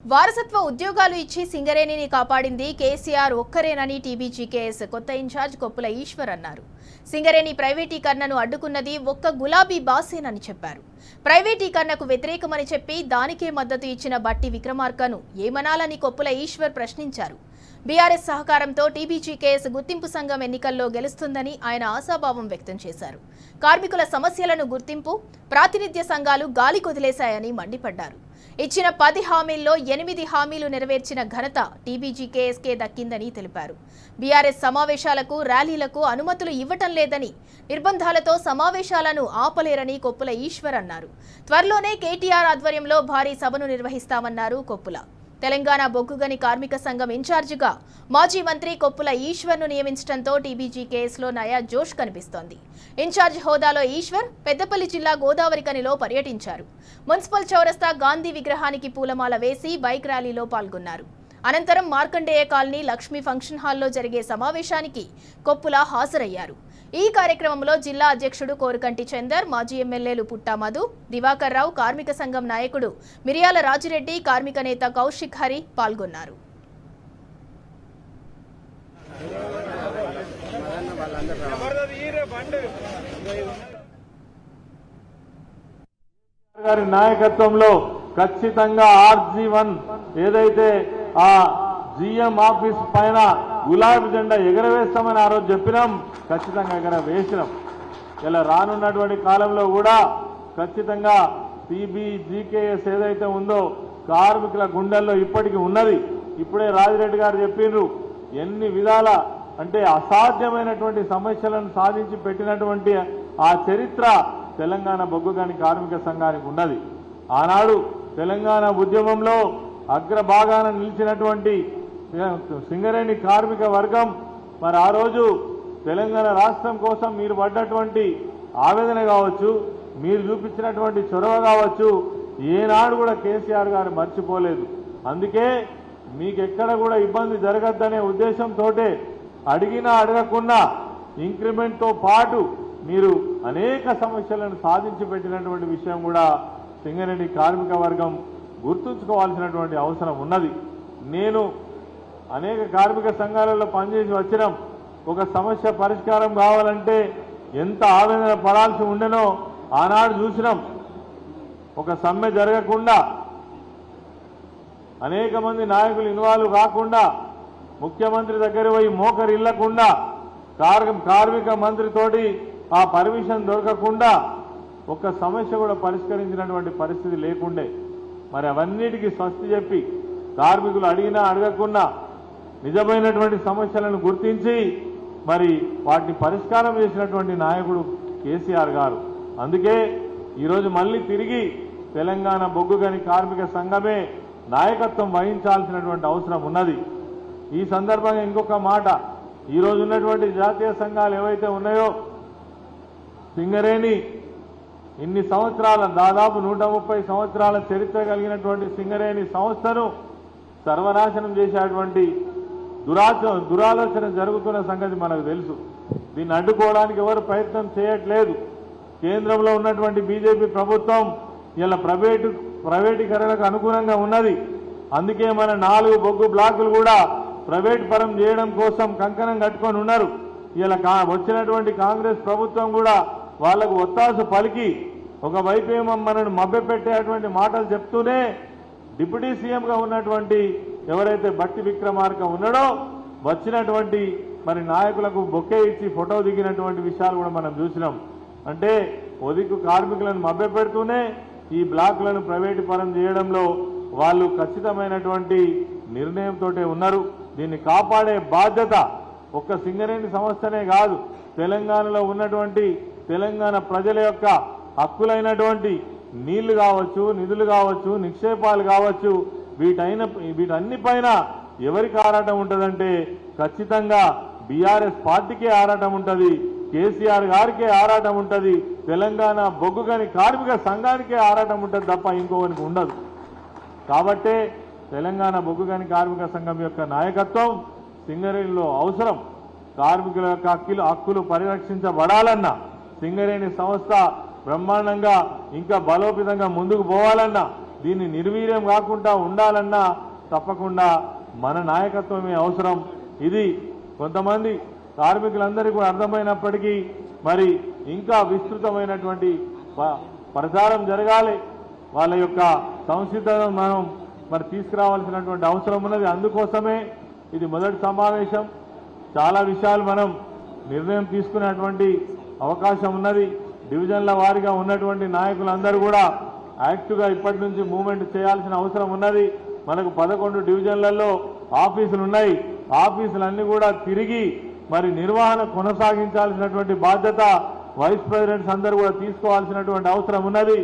వారసత్వ ఉద్యోగాలు ఇచ్చి సింగరేణిని కాపాడింది కేసీఆర్ ఒక్కరేనని టీబీజీకేఎస్ కొత్త ఇన్ఛార్జ్ కొప్పుల ఈశ్వర్ అన్నారు. సింగరేణి ప్రైవేటీకరణను అడ్డుకున్నది ఒక్క గులాబీ బాసేనని చెప్పారు. ప్రైవేటీకరణకు వ్యతిరేకమని చెప్పి దానికే మద్దతు ఇచ్చిన బట్టి విక్రమార్కను ఏమనాలని కొప్పుల ఈశ్వర్ ప్రశ్నించారు. బీఆర్ఎస్ సహకారంతో టీబీజీకేఎస్ గుర్తింపు సంఘం ఎన్నికల్లో గెలుస్తుందని ఆయన ఆశాభావం వ్యక్తం చేశారు. కార్మికుల సమస్యలను గుర్తింపు ప్రాతినిధ్య సంఘాలు గాలి కొదిలేశాయని మండిపడ్డారు. ఇచ్చిన 10 హామీల్లో 8 హామీలు నెరవేర్చిన ఘనత టీబీజీకేఎస్కే దక్కిందని తెలిపారు. బీఆర్ఎస్ సమావేశాలకు ర్యాలీలకు అనుమతులు ఇవ్వటం లేదని, నిర్బంధాలతో సమావేశాలను ఆపలేరని కొప్పుల ఈశ్వర్ అన్నారు. త్వరలోనే కేటీఆర్ ఆధ్వర్యంలో భారీ సభను నిర్వహిస్తామన్నారు కొప్పుల. తెలంగాణ బొగ్గుగని కార్మిక సంఘం ఇన్ఛార్జిగా మాజీ మంత్రి కొప్పుల ఈశ్వర్ను నియమించడంతో టీబీజీకేఎస్లో నయా జోష్ కనిపిస్తోంది. ఇన్ఛార్జ్ హోదాలో ఈశ్వర్ పెద్దపల్లి జిల్లా గోదావరికనిలో పర్యటించారు. మున్సిపల్ చౌరస్తా గాంధీ విగ్రహానికి పూలమాల వేసి బైక్ ర్యాలీలో పాల్గొన్నారు. అనంతరం మార్కండేయ కాలనీ లక్ష్మీ ఫంక్షన్ హాల్లో జరిగే సమావేశానికి కొప్పుల హాజరయ్యారు. ఈ కార్యక్రమంలో జిల్లా అధ్యక్షుడు కోరుకంటి చందర్, మాజీ ఎమ్మెల్యేలు పుట్టా మధు, దివాకర్ రావు, కార్మిక సంఘం నాయకుడు మిరియాల రాజిరెడ్డి, కార్మిక నేత కౌశిక్ హరి పాల్గొన్నారు. గారి నాయకత్వంలో ఖచ్చితంగా RG1 ఏదైతే ఆ జీఎం ఆఫీస్ పైన గులాబీ జెండా ఎగరవేస్తామని ఆ రోజు చెప్పినాం, ఖచ్చితంగా ఎగరవేసినాం. ఇలా రానున్నటువంటి కాలంలో కూడా ఖచ్చితంగా టీబీజీకేఎస్ ఏదైతే ఉందో కార్మికుల గుండెల్లో ఇప్పటికీ ఉన్నది. ఇప్పుడే రాజిరెడ్డి గారు చెప్పిండ్రు, ఎన్ని విధాల అంటే అసాధ్యమైనటువంటి సమస్యలను సాధించి పెట్టినటువంటి ఆ చరిత్ర తెలంగాణ బొగ్గుగని కార్మిక సంఘానికి ఉన్నది. ఆనాడు తెలంగాణ ఉద్యమంలో అగ్రభాగాన నిలిచినటువంటి సింగరేణి కార్మిక వర్గం మరి ఆ రోజు తెలంగాణ రాష్ట్రం కోసం మీరు పడ్డటువంటి ఆవేదన కావచ్చు, మీరు చూపించినటువంటి చొరవ కావచ్చు, ఏనాడు కూడా కేసీఆర్ గారు మర్చిపోలేదు. అందుకే మీకెక్కడ కూడా ఇబ్బంది జరగద్దనే ఉద్దేశంతో అడిగినా అడగకున్నా ఇంక్రిమెంట్తో పాటు మీరు అనేక సమస్యలను సాధించి పెట్టినటువంటి విషయం కూడా సింగరేణి కార్మిక వర్గం గుర్తుంచుకోవాల్సినటువంటి అవసరం ఉన్నది. నేను అనేక కార్మిక సంఘాలలో పనిచేసి వచ్చినాం. ఒక సమస్య పరిష్కారం కావాలంటే ఎంత ఆవేదన పడాల్సి ఉండేనో ఆనాడు చూసినాం. ఒక సమ్మె జరగకుండా, అనేక మంది నాయకులు ఇన్వాల్వ్ కాకుండా, ముఖ్యమంత్రి దగ్గర పోయి మోకరిల్లకుండా, కార్మిక మంత్రితోటి ఆ పర్మిషన్ దొరకకుండా ఒక్క సమస్య కూడా పరిష్కరించినటువంటి పరిస్థితి లేకుండే. మరి అవన్నిటికీ స్వస్తి చెప్పి కార్మికులు అడిగినా అడగకున్నా నిజమైనటువంటి సమస్యలను గుర్తించి మరి వాటిని పరిష్కారం చేసినటువంటి నాయకుడు కేసీఆర్ గారు. అందుకే ఈరోజు మళ్ళీ తిరిగి తెలంగాణ బొగ్గుగని కార్మిక సంఘమే నాయకత్వం వహించాల్సినటువంటి అవసరం ఉన్నది. ఈ సందర్భంగా ఇంకొక మాట, ఈరోజు ఉన్నటువంటి జాతీయ సంఘాలు ఏవైతే ఉన్నాయో సింగరేణి ఇన్ని సంవత్సరాల దాదాపు 130 సంవత్సరాల చరిత్ర కలిగినటువంటి సింగరేణి సంస్థను సర్వనాశనం చేసేటువంటి దురాలోచన జరుగుతున్న సంగతి మనకు తెలుసు. దీన్ని అడ్డుకోవడానికి ఎవరు ప్రయత్నం చేయట్లేదు. కేంద్రంలో ఉన్నటువంటి బీజేపీ ప్రభుత్వం ఇలా ప్రైవేటీకరణకు అనుగుణంగా ఉన్నది. అందుకే మన 4 బొగ్గు బ్లాకులు కూడా ప్రైవేట్ పరం చేయడం కోసం కంకణం కట్టుకొని ఉన్నారు. ఇలా వచ్చినటువంటి కాంగ్రెస్ ప్రభుత్వం కూడా వాళ్లకు ఒత్తాసు పలికి ఒకవైపు ఏమో మనను మభ్యపెట్టేటువంటి మాటలు చెప్తూనే డిప్యూటీ సీఎంగా ఉన్నటువంటి ఎవరైతే బట్టి విక్రమార్క ఉన్నాడో వచ్చినటువంటి మరి నాయకులకు బొకే ఇచ్చి ఫోటో దిగినటువంటి విషయాలు కూడా మనం చూసినాం. అంటే ఒదికు కార్మికులను మభ్యపెడుతూనే ఈ బ్లాకులను ప్రైవేటు పరం చేయడంలో వాళ్ళు ఖచ్చితమైనటువంటి నిర్ణయంతో ఉన్నారు. దీన్ని కాపాడే బాధ్యత ఒక్క సింగరేణి సంస్థనే కాదు, తెలంగాణలో ఉన్నటువంటి తెలంగాణ ప్రజల యొక్క హక్కులైనటువంటి నీళ్లు కావచ్చు, నిధులు కావచ్చు, నిక్షేపాలు కావచ్చు, వీటన్నిపైన ఎవరికి ఆరాటం ఉంటుందంటే ఖచ్చితంగా బీఆర్ఎస్ పార్టీకే ఆరాటం ఉంటుంది, కేసీఆర్ గారికే ఆరాటం ఉంటుంది, తెలంగాణ బొగ్గుగని కార్మిక సంఘానికే ఆరాటం ఉంటుంది తప్ప ఇంకోనికి ఉండదు. కాబట్టే తెలంగాణ బొగ్గుగని కార్మిక సంఘం యొక్క నాయకత్వం సింగరేణిలో అవసరం. కార్మికుల యొక్క హక్కులు పరిరక్షించబడాలన్నా, సింగరేణి సంస్థ బ్రహ్మాండంగా ఇంకా బలోపేతంగా ముందుకు పోవాలన్నా దీన్ని నిర్వీర్యం కాకుండా ఉండాలన్నా తప్పకుండా మన నాయకత్వమే అవసరం. ఇది కొంతమంది కార్మికులందరికీ కూడా అర్థమైనప్పటికీ మరి ఇంకా విస్తృతమైనటువంటి ప్రచారం జరగాలి. వాళ్ళ యొక్క సంసిద్ధతను మనం మరి తీసుకురావాల్సినటువంటి అవసరం ఉన్నది. అందుకోసమే ఇది మొదటి సమావేశం. చాలా విషయాలు మనం నిర్ణయం తీసుకునేటువంటి అవకాశం ఉన్నది. డివిజన్ల వారీగా ఉన్నటువంటి నాయకులందరూ కూడా యాక్టివ్గా ఇప్పటి నుంచి మూవ్మెంట్ చేయాల్సిన అవసరం ఉన్నది. మనకు 11 డివిజన్లలో ఆఫీసులు ఉన్నాయి. ఆఫీసులన్నీ కూడా తిరిగి మరి నిర్వహణ కొనసాగించాల్సినటువంటి బాధ్యత వైస్ ప్రెసిడెంట్స్ అందరూ కూడా తీసుకోవాల్సినటువంటి అవసరం ఉన్నది.